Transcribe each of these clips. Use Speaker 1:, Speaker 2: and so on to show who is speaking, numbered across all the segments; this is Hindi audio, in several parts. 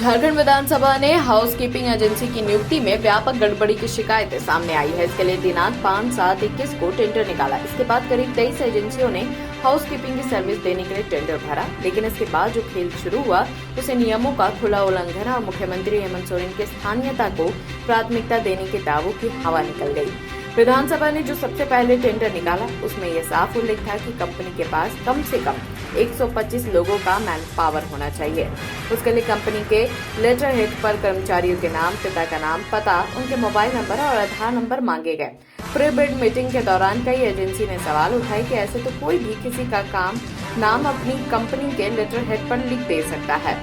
Speaker 1: झारखंड विधानसभा ने हाउसकीपिंग एजेंसी की नियुक्ति में व्यापक गड़बड़ी की शिकायतें सामने आई है। इसके लिए दिनांक 5/7/21 को टेंडर निकाला। इसके बाद करीब 23 एजेंसियों ने हाउसकीपिंग की सर्विस देने के लिए टेंडर भरा, लेकिन इसके बाद जो खेल शुरू हुआ उसे नियमों का खुला उल्लंघन और मुख्यमंत्री हेमंत सोरेन की स्थानीयता को प्राथमिकता देने के दावों की हवा निकल गई। विधानसभा ने जो सबसे पहले टेंडर निकाला उसमें यह साफ उल्लेख था कि कंपनी के पास कम से कम 125 लोगों का मैन पावर होना चाहिए। उसके लिए कंपनी के लेटर हेड पर कर्मचारियों के नाम, पिता का नाम, पता, उनके मोबाइल नंबर और आधार नंबर मांगे गए। प्री बिड मीटिंग के दौरान कई एजेंसी ने सवाल उठाए कि ऐसे तो कोई भी किसी का नाम अपनी कंपनी के लेटर हेड पर लिख दे सकता है,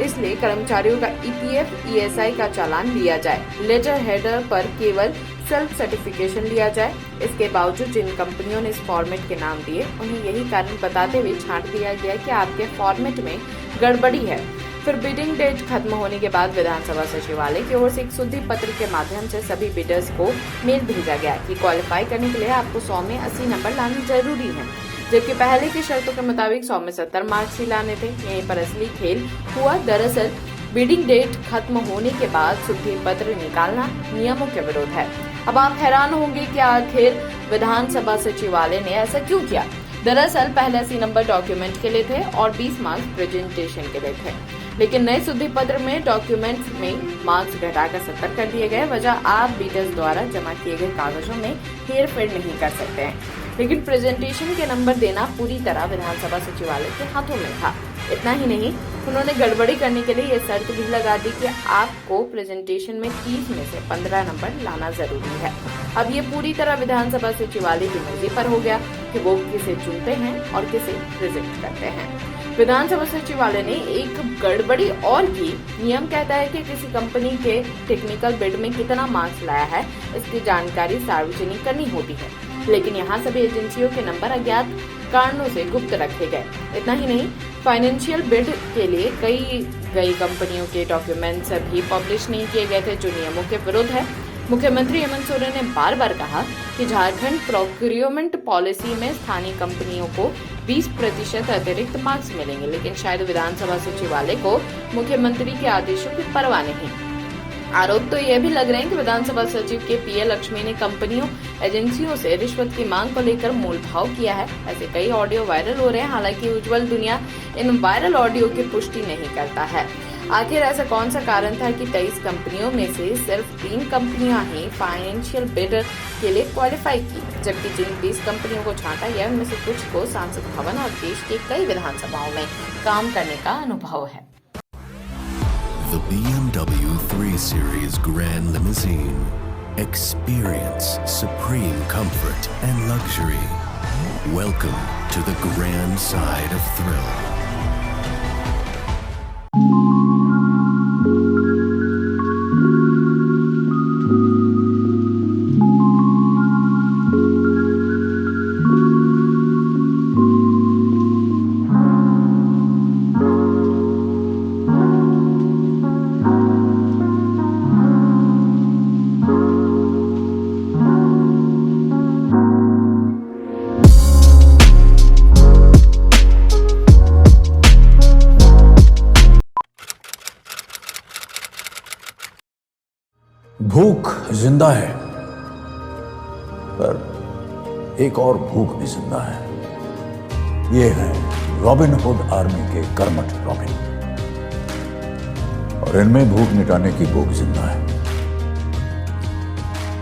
Speaker 1: इसलिए कर्मचारियों का EPF, ESI का चालान लिया जाए, लेटर हेडर पर केवल सेल्फ सर्टिफिकेशन लिया जाए। इसके बावजूद जिन कंपनियों ने इस फॉर्मेट के नाम दिए उन्हें यही कारण बताते हुए छांट दिया गया कि आपके फॉर्मेट में गड़बड़ी है। फिर बिडिंग डेट खत्म होने के बाद विधानसभा सचिवालय की ओर से एक शुद्धि पत्र के माध्यम से सभी बिडर्स को मेल भेजा गया कि क्वालिफाई करने के लिए आपको 100 में 80 नंबर लाने जरूरी है, जबकि पहले की शर्तों के मुताबिक 100 में 70 मार्क्स ही लाने थे। यहीं पर असली खेल हुआ। दरअसल बिडिंग डेट खत्म होने के बाद शुद्धि पत्र निकालना नियमों के विरुद्ध है। अब आप हैरान होंगे कि आखिर विधानसभा सचिवालय ने ऐसा क्यों किया। दरअसल पहले 80 नंबर डॉक्यूमेंट के लिए थे और 20 मार्क्स प्रेजेंटेशन के लिए थे, लेकिन नए शुद्धि पत्र में डॉक्यूमेंट्स में मार्क्स घटाकर 70 कर दिए गए। वजह आप बीटर्स द्वारा जमा किए गए कागजों में हेरफेर नहीं कर सकते हैं, लेकिन प्रेजेंटेशन के नंबर देना पूरी तरह विधानसभा सचिवालय के हाथों में था। इतना ही नहीं, उन्होंने गड़बड़ी करने के लिए ये शर्त भी लगा दी कि आपको प्रेजेंटेशन में 30 में से 15 नंबर लाना जरूरी है। अब ये पूरी तरह विधानसभा सचिवालय की मर्जी पर हो गया कि वो किसे चुनते हैं और किसे रिजेक्ट करते हैं। विधानसभा सचिवालय ने एक गड़बड़ी और की। नियम कहता है कि किसी कंपनी के टेक्निकल बिड में कितना मार्क्स लाया है इसकी जानकारी सार्वजनिक करनी होती है, लेकिन यहाँ सभी एजेंसियों के नंबर अज्ञात कारणों से गुप्त रखे गए। इतना ही नहीं, फाइनेंशियल बिड के लिए कई कंपनियों के डॉक्यूमेंट्स भी पब्लिश नहीं किए गए थे, जो नियमों के विरुद्ध है। मुख्यमंत्री हेमंत सोरेन ने बार बार कहा कि झारखंड प्रोक्यूरमेंट पॉलिसी में स्थानीय कंपनियों को 20% अतिरिक्त मार्क्स मिलेंगे, लेकिन शायद विधानसभा सचिवालय को मुख्यमंत्री के आदेशों की परवाह नहीं। आरोप तो यह भी लग रहे हैं कि विधानसभा सचिव के PA लक्ष्मी ने कंपनियों एजेंसियों से रिश्वत की मांग को लेकर मोलभाव किया है। ऐसे कई ऑडियो वायरल हो रहे हैं, हालांकि उज्जवल दुनिया इन वायरल ऑडियो की पुष्टि नहीं करता है। आखिर ऐसा कौन सा कारण था कि 23 कंपनियों में से सिर्फ 3 कंपनियां ही फाइनेंशियल बिड के लिए क्वालिफाई की, जबकि जिन 20 कंपनियों को छांटा गया उनमें से कुछ को सांसद भवन और देश के कई विधानसभाओं में काम करने का अनुभव है।
Speaker 2: The BMW 3 Series Grand Limousine. Experience supreme comfort and luxury. Welcome to the grand side of thrill.
Speaker 3: भूख जिंदा है, पर एक और भूख भी जिंदा है। ये है रॉबिन हुड आर्मी के कर्मठ रॉबिन, और इनमें भूख मिटाने की भूख जिंदा है।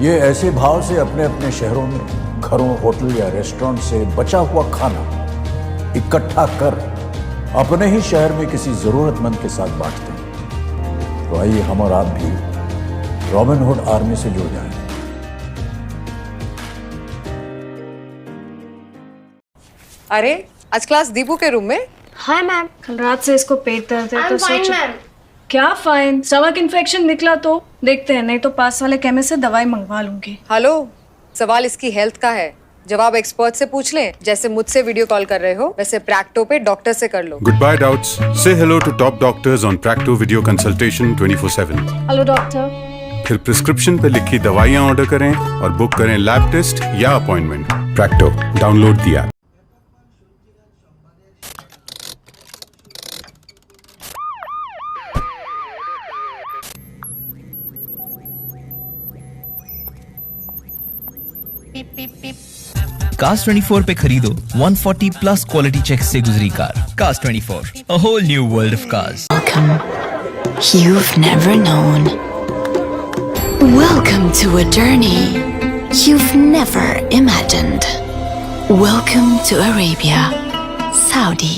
Speaker 3: ये ऐसे भाव से अपने अपने शहरों में घरों, होटल या रेस्टोरेंट से बचा हुआ खाना इकट्ठा कर अपने ही शहर में किसी जरूरतमंद के साथ बांटते हैं। तो आइए हम और आप भी रॉबिन हुड आर्मी से जुड़ जाएं।
Speaker 4: अरे आज क्लास दीपू के रूम में?
Speaker 5: हाय मैम, कल रात से इसको पेट दर्द है तो सोच।
Speaker 6: क्या फाइन? स्टमक इन्फेक्शन निकला तो देखते हैं, नहीं तो पास वाले केमिस्ट से दवाई मंगवा लूंगी।
Speaker 4: हेलो, सवाल इसकी हेल्थ का है, जवाब एक्सपर्ट से पूछ लें। जैसे मुझसे वीडियो कॉल कर रहे हो वैसे प्रैक्टो पे डॉक्टर से कर लो।
Speaker 7: Goodbye doubts. Say hello to top doctors on Practo video consultation 24/7.
Speaker 6: Hello doctor.
Speaker 7: फिर प्रिस्क्रिप्शन पे लिखी दवाइयाँ ऑर्डर करें और बुक करें लैब टेस्ट या appointment. Practo, download the app.
Speaker 8: Cars 24 पे खरीदो 140 प्लस क्वालिटी चेक से गुजरी car. Cars 24, a whole new world of cars.
Speaker 9: Welcome. You've never known. Welcome to a journey you've never imagined. Welcome to Arabia, Saudi.